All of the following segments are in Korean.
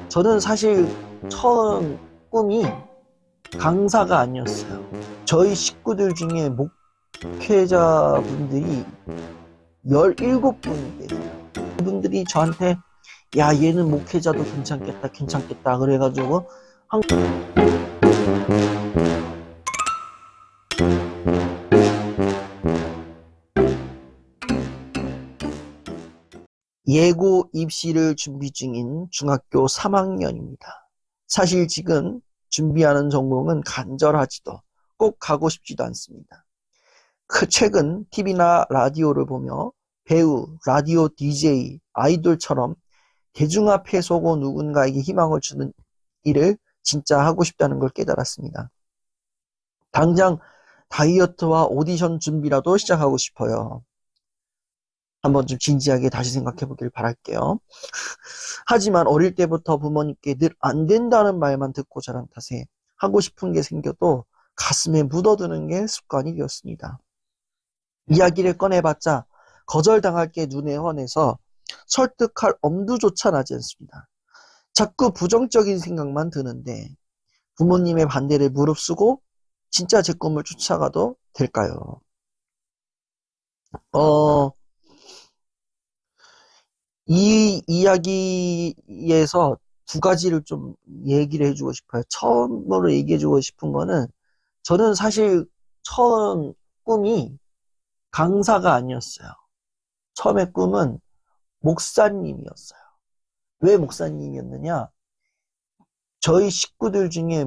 저는 사실 처음 꿈이 강사가 아니었어요. 저희 식구들 중에 목회자분들이 17분이 계세요. 그분들이 저한테 야 얘는 목회자도 괜찮겠다 괜찮겠다 그래가지고 예고 입시를 준비 중인 중학교 3학년입니다. 사실 지금 준비하는 전공은 간절하지도 꼭 가고 싶지도 않습니다. 최근 TV나 라디오를 보며 배우, 라디오 DJ, 아이돌처럼 대중 앞에 서고 누군가에게 희망을 주는 일을 진짜 하고 싶다는 걸 깨달았습니다. 당장 다이어트와 오디션 준비라도 시작하고 싶어요. 한번 좀 진지하게 다시 생각해 보길 바랄게요. 하지만 어릴 때부터 부모님께 늘 안 된다는 말만 듣고 자란 탓에 하고 싶은 게 생겨도 가슴에 묻어두는 게 습관이 되었습니다. 이야기를 꺼내봤자 거절당할 게 눈에 훤해서 설득할 엄두조차 나지 않습니다. 자꾸 부정적인 생각만 드는데 부모님의 반대를 무릅쓰고 진짜 제 꿈을 쫓아가도 될까요? 이 이야기에서 두 가지를 좀 얘기를 해주고 싶어요. 처음으로 얘기해주고 싶은 거는 저는 사실 처음 꿈이 강사가 아니었어요. 처음에 꿈은 목사님이었어요. 왜 목사님이었느냐? 저희 식구들 중에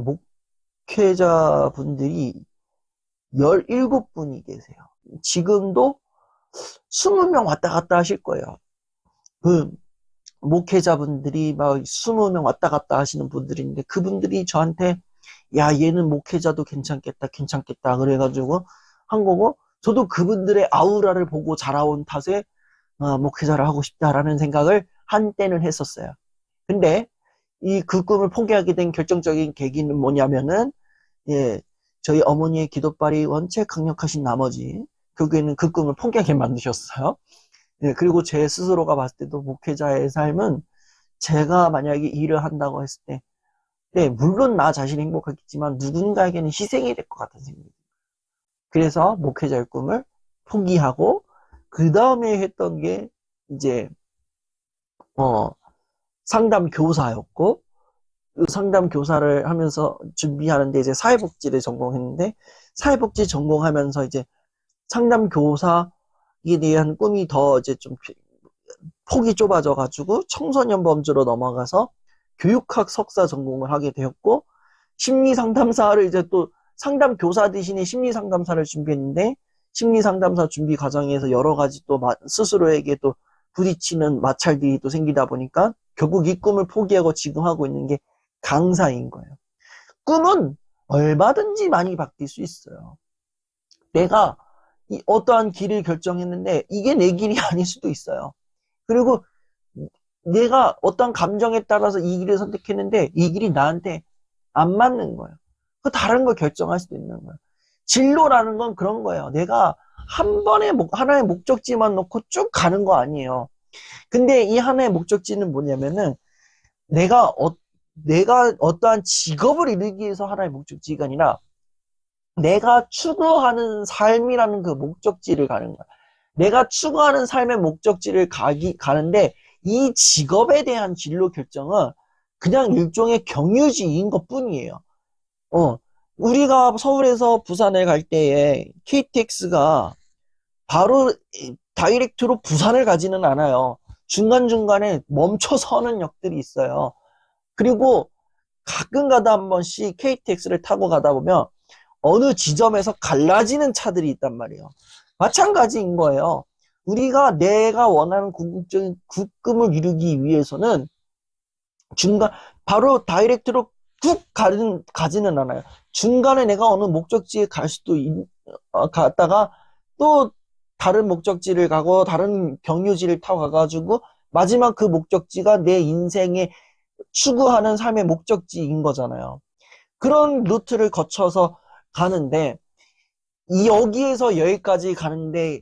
목회자분들이 17분이 계세요. 지금도 20명 왔다 갔다 하실 거예요. 그 목회자분들이 막 20명 왔다 갔다 하시는 분들인데 그분들이 저한테 야 얘는 목회자도 괜찮겠다 괜찮겠다 그래가지고 한 거고 저도 그분들의 아우라를 보고 자라온 탓에 목회자를 하고 싶다라는 생각을 한때는 했었어요. 근데 그 꿈을 포기하게 된 결정적인 계기는 뭐냐면은 예, 저희 어머니의 기도발이 원체 강력하신 나머지 결국에는 그 꿈을 포기하게 만드셨어요. 예, 그리고 제 스스로가 봤을 때도 목회자의 삶은 제가 만약에 일을 한다고 했을 때, 네, 물론 나 자신이 행복하겠지만 누군가에게는 희생이 될 것 같은 생각이 들어요. 그래서 목회자의 꿈을 포기하고, 그 다음에 했던 게 이제, 어, 상담 교사였고, 그 상담 교사를 하면서 준비하는데 이제 사회복지를 전공했는데, 사회복지 전공하면서 이제 상담 교사에 대한 꿈이 더 이제 좀 폭이 좁아져가지고 청소년 범죄로 넘어가서 교육학 석사 전공을 하게 되었고 심리상담사를 이제 또 상담 교사 대신에 심리상담사를 준비했는데 심리상담사 준비 과정에서 여러 가지 또 스스로에게 또 부딪히는 마찰들이 또 생기다 보니까 결국 이 꿈을 포기하고 지금 하고 있는 게 강사인 거예요. 꿈은 얼마든지 많이 바뀔 수 있어요. 내가 어떠한 길을 결정했는데 이게 내 길이 아닐 수도 있어요. 그리고 내가 어떤 감정에 따라서 이 길을 선택했는데 이 길이 나한테 안 맞는 거예요. 그 다른 걸 결정할 수도 있는 거예요. 진로라는 건 그런 거예요. 내가 한 번에 하나의 목적지만 놓고 쭉 가는 거 아니에요. 근데 이 하나의 목적지는 뭐냐면은 내가 어떠한 직업을 이루기 위해서 하나의 목적지가 아니라 내가 추구하는 삶이라는 그 목적지를 가는 거야. 내가 추구하는 삶의 목적지를 가는데 이 직업에 대한 진로 결정은 그냥 일종의 경유지인 것 뿐이에요. 우리가 서울에서 부산을 갈 때에 KTX가 바로 다이렉트로 부산을 가지는 않아요. 중간중간에 멈춰 서는 역들이 있어요. 그리고 가끔 가다 한 번씩 KTX를 타고 가다 보면 어느 지점에서 갈라지는 차들이 있단 말이에요. 마찬가지인 거예요. 내가 원하는 궁극적인 꿈을 이루기 위해서는 바로 다이렉트로 쭉 가지는 않아요. 중간에 내가 어느 목적지에 갈 수도 갔다가 또 다른 목적지를 가고 다른 경유지를 타고 가가지고 마지막 그 목적지가 내 인생의 추구하는 삶의 목적지인 거잖아요. 그런 루트를 거쳐서 가는데 여기에서 여기까지 가는데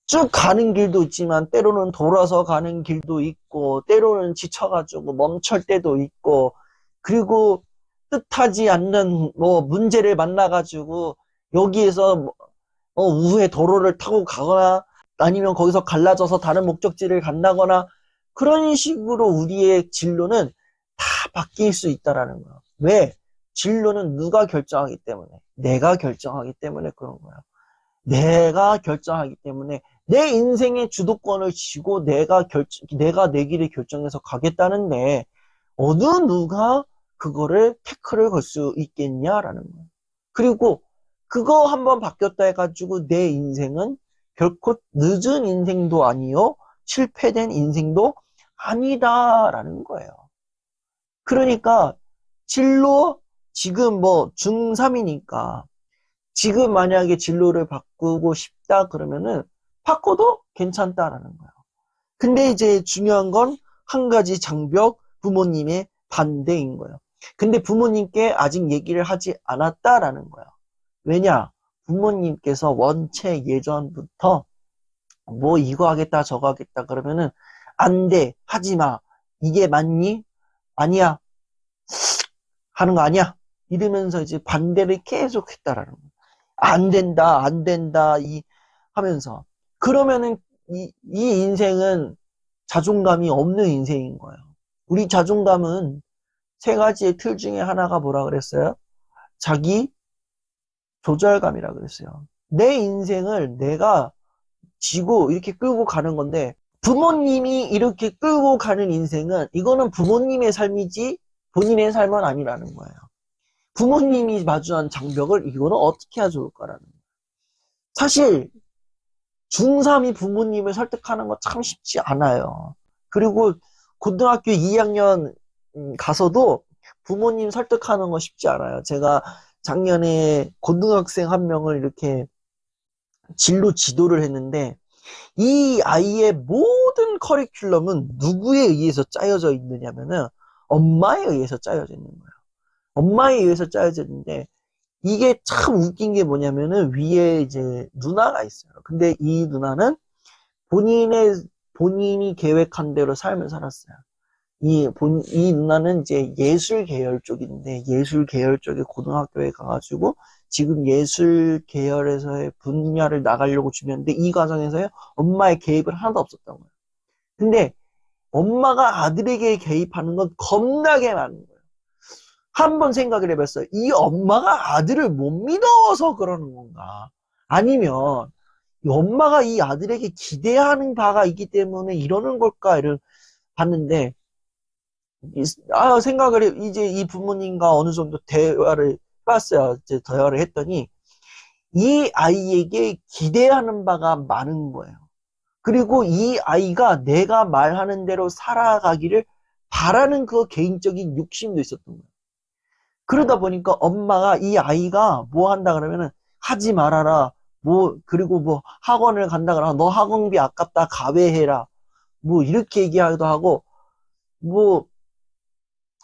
쭉 가는 길도 있지만 때로는 돌아서 가는 길도 있고 때로는 지쳐가지고 멈출 때도 있고 그리고 뜻하지 않는 뭐 문제를 만나가지고 여기에서 우회 도로를 타고 가거나 아니면 거기서 갈라져서 다른 목적지를 간다거나 그런 식으로 우리의 진로는 다 바뀔 수 있다라는 거야. 왜? 진로는 누가 결정하기 때문에 내가 결정하기 때문에 그런 거야. 내가 결정하기 때문에 내 인생의 주도권을 쥐고 내가 내 길을 결정해서 가겠다는데 어느 누가 그거를 태클을 걸 수 있겠냐라는 거야. 그리고 그거 한번 바뀌었다 해가지고 내 인생은 결코 늦은 인생도 아니요 실패된 인생도 아니다라는 거예요. 그러니까 진로 지금 뭐 중3이니까 지금 만약에 진로를 바꾸고 싶다 그러면은 바꿔도 괜찮다라는 거예요. 근데 이제 중요한 건 한 가지 장벽, 부모님의 반대인 거예요. 근데 부모님께 아직 얘기를 하지 않았다라는 거예요. 왜냐? 부모님께서 원체 예전부터 뭐 이거 하겠다 저거 하겠다 그러면은 안 돼, 하지 마. 이게 맞니? 아니야. 하는 거 아니야. 이러면서 이제 반대를 계속 했다라는 거예요. 안 된다, 안 된다, 하면서. 그러면은 이 인생은 자존감이 없는 인생인 거예요. 우리 자존감은 세 가지의 틀 중에 하나가 뭐라 그랬어요? 자기 조절감이라 그랬어요. 내 인생을 내가 지고 이렇게 끌고 가는 건데 부모님이 이렇게 끌고 가는 인생은 이거는 부모님의 삶이지 본인의 삶은 아니라는 거예요. 부모님이 마주한 장벽을 이거는 어떻게 해야 좋을까라는 거예요. 사실 중3이 부모님을 설득하는 거 참 쉽지 않아요. 그리고 고등학교 2학년 가서도 부모님 설득하는 거 쉽지 않아요. 제가 작년에 고등학생 한 명을 이렇게 진로 지도를 했는데 이 아이의 모든 커리큘럼은 누구에 의해서 짜여져 있느냐면은 엄마에 의해서 짜여져 있는 거예요. 엄마에 의해서 짜여져 있는데 이게 참 웃긴 게 뭐냐면은 위에 이제 누나가 있어요. 근데 이 누나는 본인이 계획한 대로 삶을 살았어요. 이 누나는 이제 예술 계열 쪽인데 예술 계열 쪽에 고등학교에 가가지고 지금 예술 계열에서의 분야를 나가려고 준비했는데 이 과정에서요 엄마의 개입을 하나도 없었던 거예요. 근데 엄마가 아들에게 개입하는 건 겁나게 많은 거예요. 한번 생각을 해봤어요. 이 엄마가 아들을 못 믿어서 그러는 건가? 아니면 이 엄마가 이 아들에게 기대하는 바가 있기 때문에 이러는 걸까?를 봤는데 이제 이 부모님과 어느 정도 대화를 해봤어요. 이제 대화를 했더니 이 아이에게 기대하는 바가 많은 거예요. 그리고 이 아이가 내가 말하는 대로 살아가기를 바라는 그 개인적인 욕심도 있었던 거예요. 그러다 보니까 엄마가 이 아이가 뭐 한다 그러면은 하지 말아라. 그리고 뭐 학원을 간다 그러면 너 학원비 아깝다. 가외해라. 뭐 이렇게 얘기하기도 하고 뭐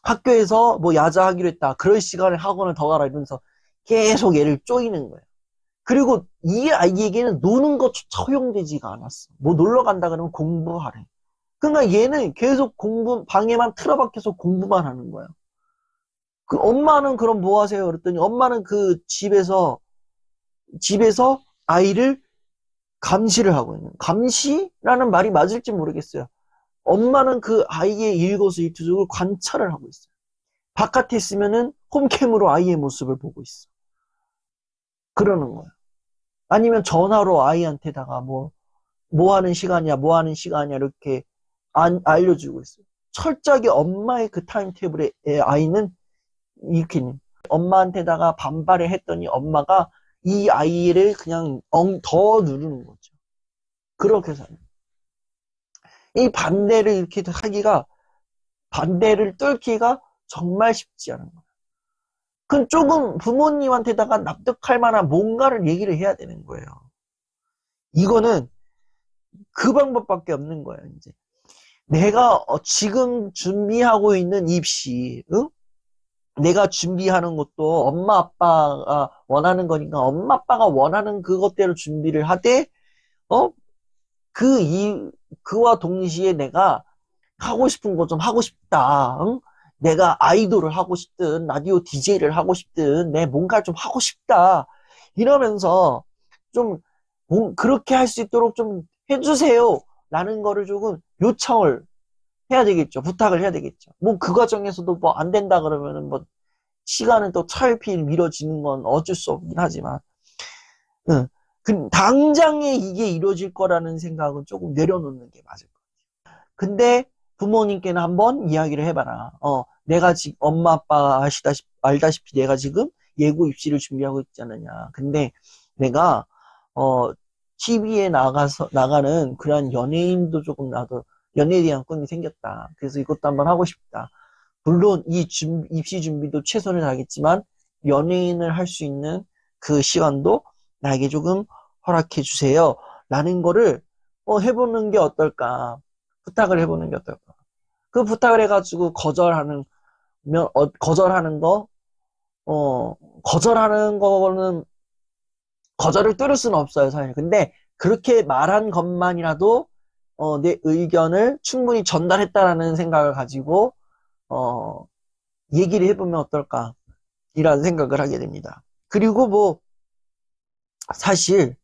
학교에서 뭐 야자하기로 했다. 그럴 시간에 학원을 더 가라 이러면서 계속 얘를 쪼이는 거예요. 그리고 이 아이에게는 노는 것조차 허용되지가 않았어. 뭐 놀러 간다 그러면 공부하래. 그러니까 얘는 계속 방에만 틀어박혀서 공부만 하는 거예요. 그 엄마는 그럼 뭐 하세요? 그랬더니 엄마는 그 집에서 아이를 감시를 하고 있는. 감시라는 말이 맞을지 모르겠어요. 엄마는 그 아이의 일거수일투족을 관찰을 하고 있어요. 바깥에 있으면은 홈캠으로 아이의 모습을 보고 있어. 그러는 거예요. 아니면 전화로 아이한테다가 뭐 하는 시간이야, 뭐 하는 시간이야, 이렇게 알려주고 있어요. 철저하게 엄마의 그 타임테이블에 아이는 이렇게 엄마한테다가 반발을 했더니 엄마가 이 아이를 그냥 더 누르는 거죠. 그렇게 해서 이 반대를 뚫기가 정말 쉽지 않은 거예요. 그건 조금 부모님한테다가 납득할 만한 뭔가를 얘기를 해야 되는 거예요. 이거는 그 방법밖에 없는 거예요, 이제. 내가 지금 준비하고 있는 입시, 응? 내가 준비하는 것도 엄마 아빠가 원하는 거니까 엄마 아빠가 원하는 그것대로 준비를 하되 그와 동시에 내가 하고 싶은 거 좀 하고 싶다. 응? 내가 아이돌을 하고 싶든, 라디오 DJ를 하고 싶든, 내 뭔가를 좀 하고 싶다. 이러면서 좀, 그렇게 할 수 있도록 좀 해주세요. 라는 거를 조금 요청을 해야 되겠죠. 부탁을 해야 되겠죠. 뭐 그 과정에서도 뭐 안 된다 그러면은 뭐 시간은 또 차일피일 미뤄지는 건 어쩔 수 없긴 하지만, 응. 당장에 이게 이루어질 거라는 생각은 조금 내려놓는 게 맞을 거예요. 근데 부모님께는 한번 이야기를 해봐라. 내가 지금 엄마 아빠 알다시피 내가 지금 예고 입시를 준비하고 있지 않느냐. 근데 내가 TV에 나가는 그런 연예인도 조금 나도 연예에 대한 꿈이 생겼다. 그래서 이것도 한번 하고 싶다. 물론 입시 준비도 최선을 다하겠지만 연예인을 할 수 있는 그 시간도 나에게 조금 허락해 주세요. 라는 거를 해보는 게 어떨까. 부탁을 해보는 게 어떨까. 그 부탁을 해가지고 거절하는 거, 거절하는 거는 거절을 뚫을 수는 없어요, 사실. 근데 그렇게 말한 것만이라도 내 의견을 충분히 전달했다라는 생각을 가지고 얘기를 해보면 어떨까 이런 생각을 하게 됩니다. 그리고 뭐 사실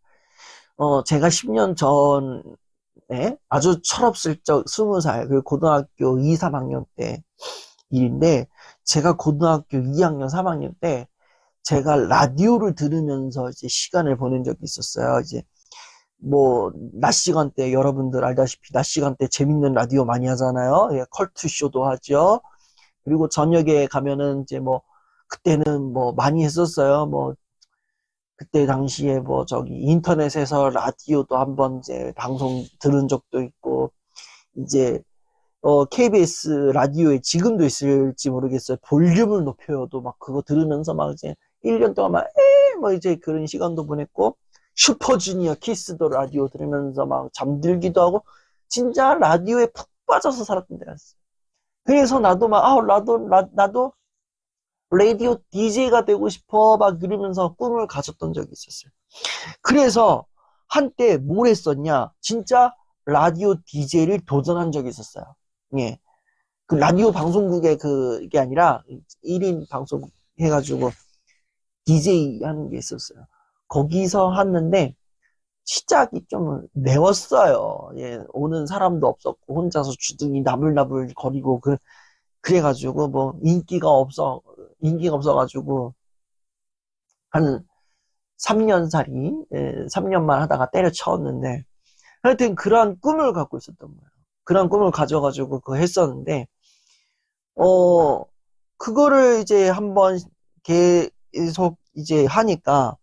제가 10년 전에 아주 철없을 적 20살 그 고등학교 2, 3학년 때 일인데 제가 고등학교 2학년, 3학년 때 제가 라디오를 들으면서 이제 시간을 보낸 적이 있었어요. 이제 뭐 낮 시간대 여러분들 알다시피 낮 시간대 재밌는 라디오 많이 하잖아요. 예, 컬투 쇼도 하죠. 그리고 저녁에 가면은 이제 뭐 그때는 뭐 많이 했었어요. 뭐 그때 당시에 뭐 저기 인터넷에서 라디오도 한번 이제 방송 들은 적도 있고 이제 KBS 라디오에 지금도 있을지 모르겠어요. 볼륨을 높여도 막 그거 들으면서 막 이제 1년 동안 뭐 이제 그런 시간도 보냈고 슈퍼주니어 키스도 라디오 들으면서 막 잠들기도 하고 진짜 라디오에 푹 빠져서 살았던 때가 있어요. 그래서 나도 막 나도 라디오 DJ가 되고 싶어 막 이러면서 꿈을 가졌던 적이 있었어요. 그래서 한때 뭘 했었냐? 진짜 라디오 DJ를 도전한 적이 있었어요. 예. 그 라디오 방송국에 그게 아니라 1인 방송 해가지고 DJ 하는 게 있었어요. 거기서 했는데 시작이 좀 매웠어요. 예, 오는 사람도 없었고 혼자서 주둥이 나불나불 거리고 그래가지고 뭐 인기가 없어가지고 한 3년살이 3년만 하다가 때려쳤는데 하여튼 그러한 꿈을 갖고 있었던 거예요. 그런 꿈을 가져가지고 그거 했었는데 어 그거를 이제 한번 계속 이제 하니까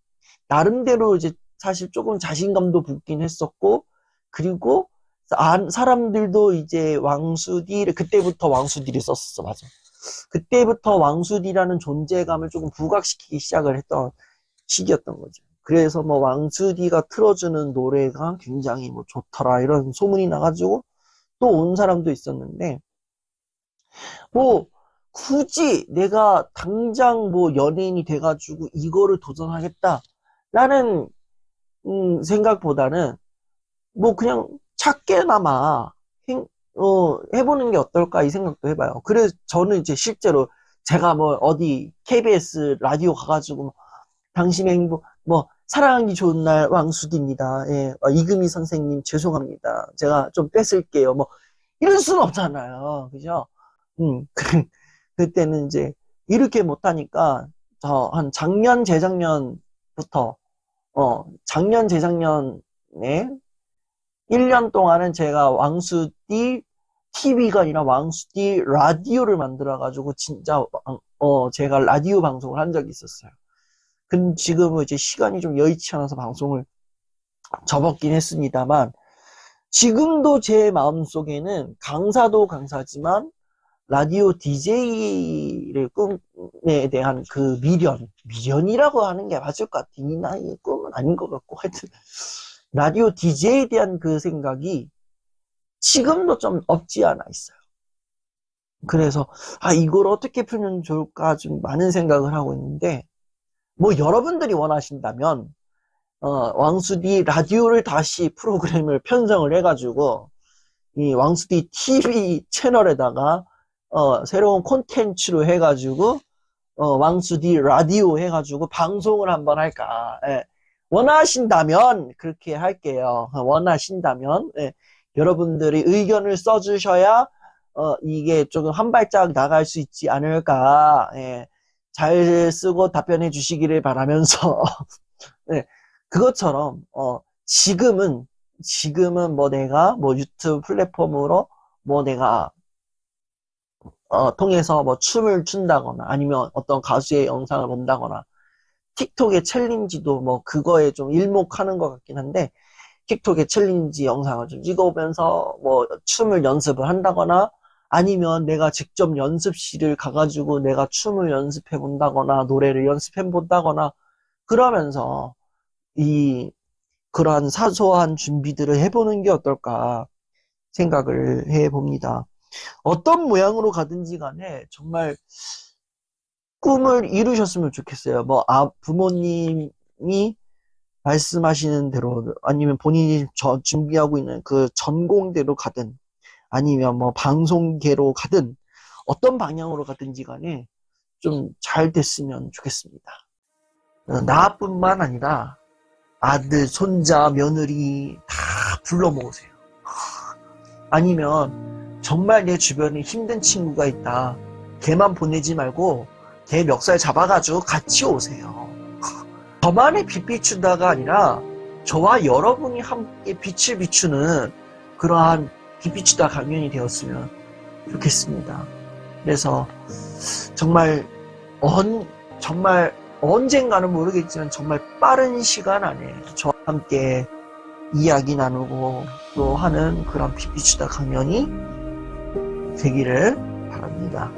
나름대로 이제 사실 조금 자신감도 붙긴 했었고 그리고 사람들도 이제 그때부터 왕수디를 썼었어. 맞아. 그때부터 왕수디라는 존재감을 조금 부각시키기 시작을 했던 시기였던 거죠. 그래서 뭐 왕수디가 틀어주는 노래가 굉장히 뭐 좋더라 이런 소문이 나가지고 또 온 사람도 있었는데 뭐 굳이 내가 당장 뭐 연예인이 돼가지고 이거를 도전하겠다라는 생각보다는 뭐 그냥 작게나마 해보는 게 어떨까 이 생각도 해봐요. 그래서 저는 이제 실제로 제가 뭐 어디 KBS 라디오 가가지고 당신의 행복 뭐 사랑하기 좋은 날 왕수디입니다. 예, 이금희 선생님 죄송합니다. 제가 좀 뺏을게요. 뭐 이럴 수는 없잖아요. 그죠? 그때는 이제 이렇게 못하니까 저 한 작년 재작년부터 작년 재작년에 1년 동안은 제가 왕수띠 TV가 아니라 왕수띠 라디오를 만들어 가지고 진짜 제가 라디오 방송을 한 적이 있었어요. 근데 지금은 이제 시간이 좀 여의치 않아서 방송을 접었긴 했습니다만 지금도 제 마음속에는 강사도 강사지만 라디오 DJ의 꿈에 대한 그 미련이라고 하는 게 맞을 것 같아. 이 나이의 꿈은 아닌 것 같고, 하여튼, 라디오 DJ에 대한 그 생각이 지금도 좀 없지 않아 있어요. 그래서, 이걸 어떻게 풀면 좋을까 좀 많은 생각을 하고 있는데, 뭐 여러분들이 원하신다면, 왕수디 라디오를 다시 프로그램을 편성을 해가지고 이 왕수디 TV 채널에다가 새로운 콘텐츠로 해가지고 왕수디 라디오 해가지고 방송을 한번 할까. 예. 원하신다면 그렇게 할게요. 원하신다면 여러분들이 의견을 써주셔야 이게 조금 한 발짝 나갈 수 있지 않을까. 잘 쓰고 답변해 주시기를 바라면서 그것처럼 지금은 뭐 내가 뭐 유튜브 플랫폼으로 뭐 내가 통해서 뭐 춤을 춘다거나 아니면 어떤 가수의 영상을 본다거나 틱톡의 챌린지도 뭐 그거에 좀 일목하는 것 같긴 한데 틱톡의 챌린지 영상을 좀 찍어보면서 뭐 춤을 연습을 한다거나 아니면 내가 직접 연습실을 가가지고 내가 춤을 연습해 본다거나 노래를 연습해 본다거나 그러면서 그러한 사소한 준비들을 해보는 게 어떨까 생각을 해봅니다. 어떤 모양으로 가든지 간에 정말 꿈을 이루셨으면 좋겠어요. 뭐, 부모님이 말씀하시는 대로 아니면 본인이 준비하고 있는 그 전공대로 가든 아니면 뭐 방송계로 가든 어떤 방향으로 가든지 간에 좀 잘 됐으면 좋겠습니다. 나뿐만 아니라 아들, 손자, 며느리 다 불러 모으세요. 아니면 정말 내 주변에 힘든 친구가 있다. 걔만 보내지 말고 걔 멱살 잡아가지고 같이 오세요. 저만의 빛 비춘다가 아니라 저와 여러분이 함께 빛을 비추는 그러한 빛 비추다 강연이 되었으면 좋겠습니다. 그래서 정말 언젠가는 모르겠지만 정말 빠른 시간 안에 저와 함께 이야기 나누고 또 하는 그런 빛 비추다 강연이 되기를 바랍니다.